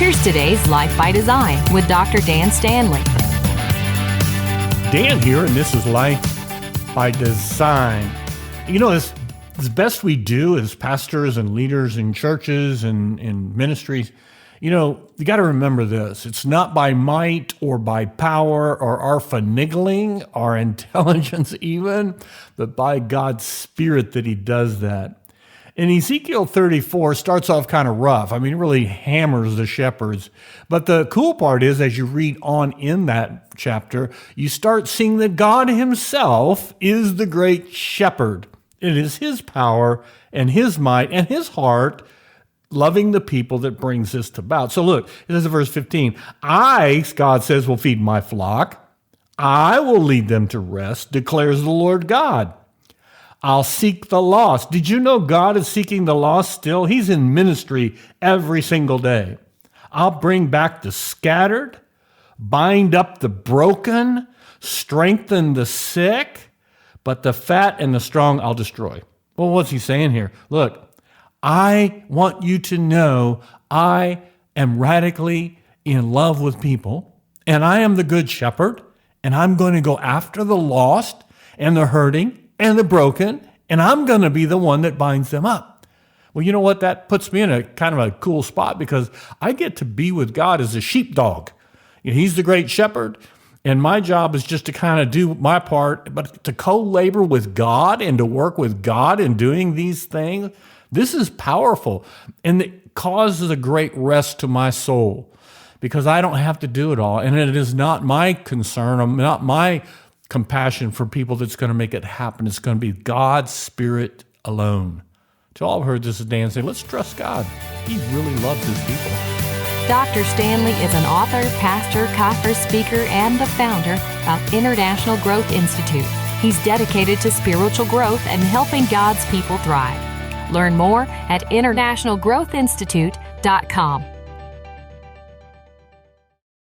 Here's today's Life by Design with Dr. Dan Stanley. Dan here, and this is Life by Design. You know, as best we do as pastors and leaders in churches and in ministries, you got to remember this. It's not by might or by power or our finagling, our intelligence even, but by God's Spirit that he does that. And Ezekiel 34 starts off kind of rough. I mean, it really hammers the shepherds. But the cool part is, as you read on in that chapter, you start seeing that God himself is the great shepherd. It is his power and his might and his heart loving the people that brings this about. So look, it says in verse 15, I, God says, will feed my flock. I will lead them to rest, declares the Lord God. I'll seek the lost. Did you know God is seeking the lost still? He's in ministry every single day. I'll bring back the scattered, bind up the broken, strengthen the sick, but the fat and the strong I'll destroy. Well, what's he saying here? Look, I want you to know I am radically in love with people, and I am the good shepherd, and I'm going to go after the lost and the hurting and the broken, and I'm going to be the one that binds them up. Well, you know what? That puts me in a kind of a cool spot because I get to be with God as a sheepdog. He's the great shepherd, and my job is just to kind of do my part, but to co-labor with God and to work with God in doing these things, this is powerful, and it causes a great rest to my soul because I don't have to do it all, and it is not my concern, not my compassion for people that's going to make it happen. It's going to be God's Spirit alone. To all who heard this is Dan say, let's trust God. He really loves his people. Dr. Stanley is an author, pastor, conference speaker, and the founder of International Growth Institute. He's dedicated to spiritual growth and helping God's people thrive. Learn more at internationalgrowthinstitute.com.